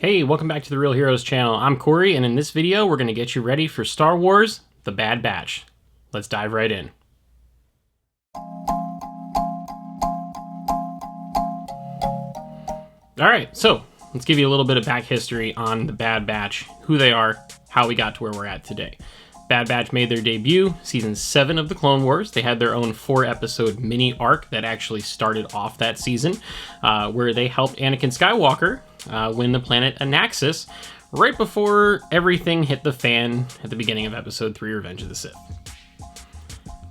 Hey, welcome back to the Real Heroes channel. I'm Cory, and in this video, we're going to get you ready for Star Wars: The Bad Batch. Let's dive right in. Alright, so let's give you a little bit of back history on the Bad Batch, who they are, how we got to where we're at today. Bad Batch made their debut season 7 of the Clone Wars. They had their own 4-episode mini arc that actually started off that season, where they helped Anakin Skywalker win the planet Anaxis right before everything hit the fan at the beginning of episode 3, Revenge of the Sith.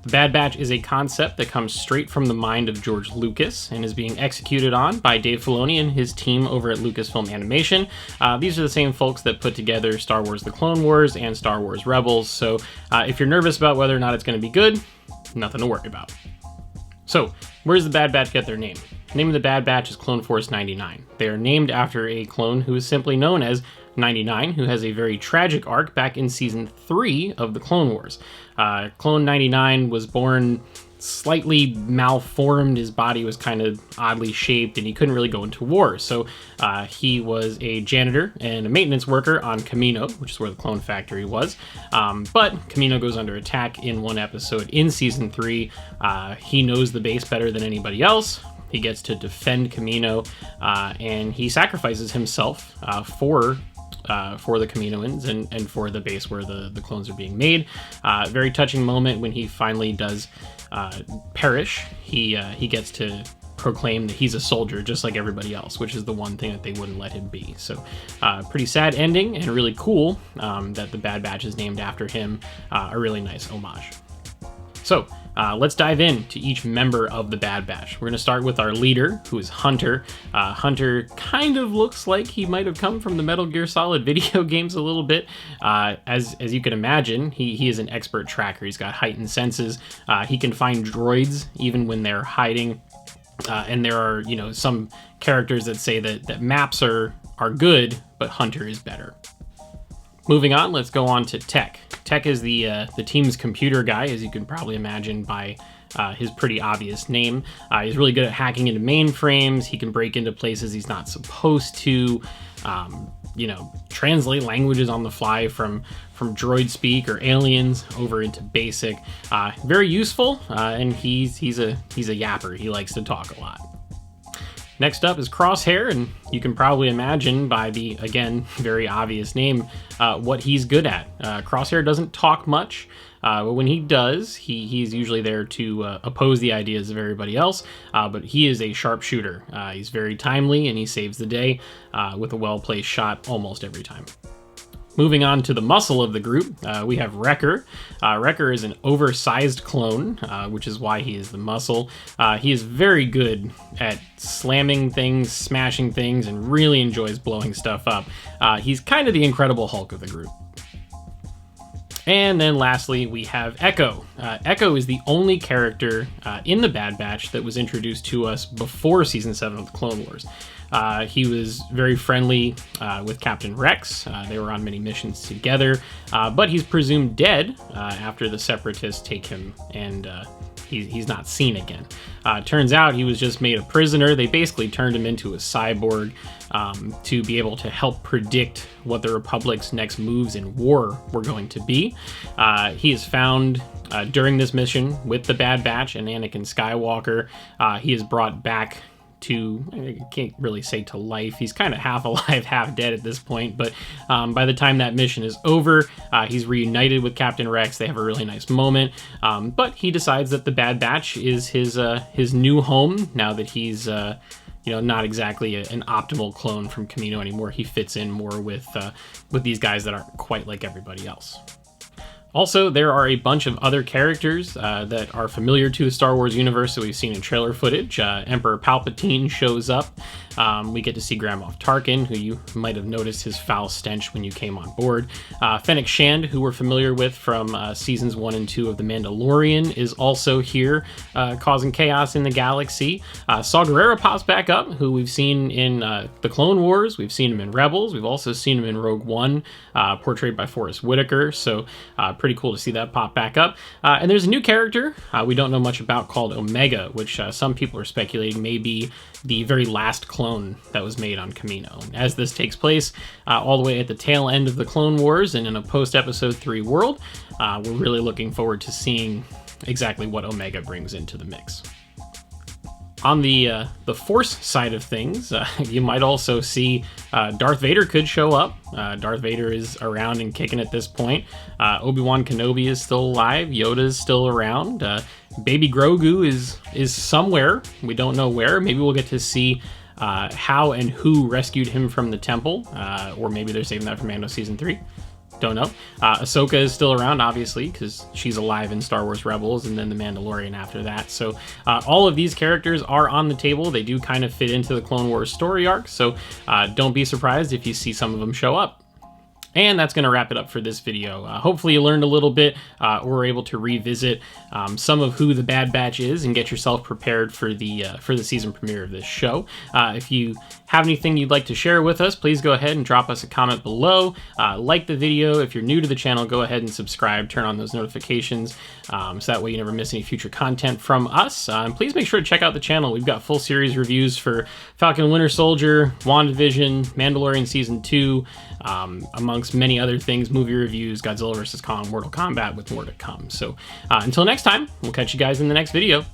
The Bad Batch is a concept that comes straight from the mind of George Lucas and is being executed on by Dave Filoni and his team over at Lucasfilm Animation. These are the same folks that put together Star Wars: The Clone Wars and Star Wars Rebels, so if you're nervous about whether or not it's going to be good, nothing to worry about. So, where does the Bad Batch get their name? The name of the Bad Batch is Clone Force 99. They are named after a clone who is simply known as 99, who has a very tragic arc back in Season 3 of the Clone Wars. Clone 99 was born slightly malformed. His body was kind of oddly shaped, and he couldn't really go into war. So he was a janitor and a maintenance worker on Kamino, which is where the clone factory was. But Kamino goes under attack in one episode in Season 3. He knows the base better than anybody else. He gets to defend Kamino, and he sacrifices himself for the Kaminoans and for the base where the clones are being made. Very touching moment when he finally does perish. He gets to proclaim that he's a soldier just like everybody else, which is the one thing that they wouldn't let him be. So pretty sad ending, and really cool that the Bad Batch is named after him. A really nice homage. So let's dive into each member of the Bad Batch. We're going to start with our leader, who is Hunter. Hunter kind of looks like he might have come from the Metal Gear Solid video games a little bit. As you can imagine, he is an expert tracker. He's got heightened senses. He can find droids even when they're hiding. And there are, some characters that say that maps are good, but Hunter is better. Moving on, let's go on to Tech. Tech is the team's computer guy, as you can probably imagine by his pretty obvious name. He's really good at hacking into mainframes. He can break into places he's not supposed to. Translate languages on the fly from droid speak or aliens over into basic. Very useful, and he's a yapper. He likes to talk a lot. Next up is Crosshair, and you can probably imagine by the, again, very obvious name, what he's good at. Crosshair doesn't talk much, but when he does, he's usually there to oppose the ideas of everybody else, but he is a sharpshooter. He's very timely, and he saves the day with a well-placed shot almost every time. Moving on to the muscle of the group, we have Wrecker. Wrecker is an oversized clone, which is why he is the muscle. He is very good at slamming things, smashing things, and really enjoys blowing stuff up. He's kind of the Incredible Hulk of the group. And then lastly, we have Echo. Echo is the only character in the Bad Batch that was introduced to us before Season 7 of the Clone Wars. He was very friendly with Captain Rex. They were on many missions together, but he's presumed dead after the Separatists take him, and he's not seen again. Turns out he was just made a prisoner. They basically turned him into a cyborg to be able to help predict what the Republic's next moves in war were going to be. He is found during this mission with the Bad Batch and Anakin Skywalker. He is brought back to, I can't really say to life. He's kind of half alive, half dead at this point, but by the time that mission is over, he's reunited with Captain Rex. They have a really nice moment, but he decides that the Bad Batch is his new home now that he's not exactly an optimal clone from Kamino anymore. He fits in more with these guys that aren't quite like everybody else. Also, there are a bunch of other characters that are familiar to the Star Wars universe that we've seen in trailer footage. Emperor Palpatine shows up. We get to see Grand Moff Tarkin, who you might have noticed his foul stench when you came on board. Fennec Shand, who we're familiar with from seasons 1 and 2 of The Mandalorian, is also here, causing chaos in the galaxy. Saw Gerrera pops back up, who we've seen in The Clone Wars. We've seen him in Rebels. We've also seen him in Rogue One, portrayed by Forrest Whitaker. So pretty cool to see that pop back up. And there's a new character we don't know much about called Omega, which some people are speculating may be the very last clone clone that was made on Kamino. As this takes place all the way at the tail end of the Clone Wars and in a post-Episode 3 world, we're really looking forward to seeing exactly what Omega brings into the mix. On the Force side of things, you might also see Darth Vader could show up. Darth Vader is around and kicking at this point. Obi-Wan Kenobi is still alive. Yoda is still around. Baby Grogu is somewhere. We don't know where. Maybe we'll get to see how and who rescued him from the temple. Or maybe they're saving that for Mando Season 3. Don't know. Ahsoka is still around, obviously, because she's alive in Star Wars Rebels, and then The Mandalorian after that. So all of these characters are on the table. They do kind of fit into the Clone Wars story arc, so don't be surprised if you see some of them show up. And that's going to wrap it up for this video. Hopefully you learned a little bit, or were able to revisit some of who the Bad Batch is and get yourself prepared for the season premiere of this show. If you have anything you'd like to share with us, please go ahead and drop us a comment below. Like the video. If you're new to the channel, go ahead and subscribe. Turn on those notifications so that way you never miss any future content from us. And please make sure to check out the channel. We've got full series reviews for Falcon and Winter Soldier, WandaVision, Mandalorian Season 2, amongst many other things, movie reviews, Godzilla vs. Kong, Mortal Kombat, with more to come. So until next time, we'll catch you guys in the next video.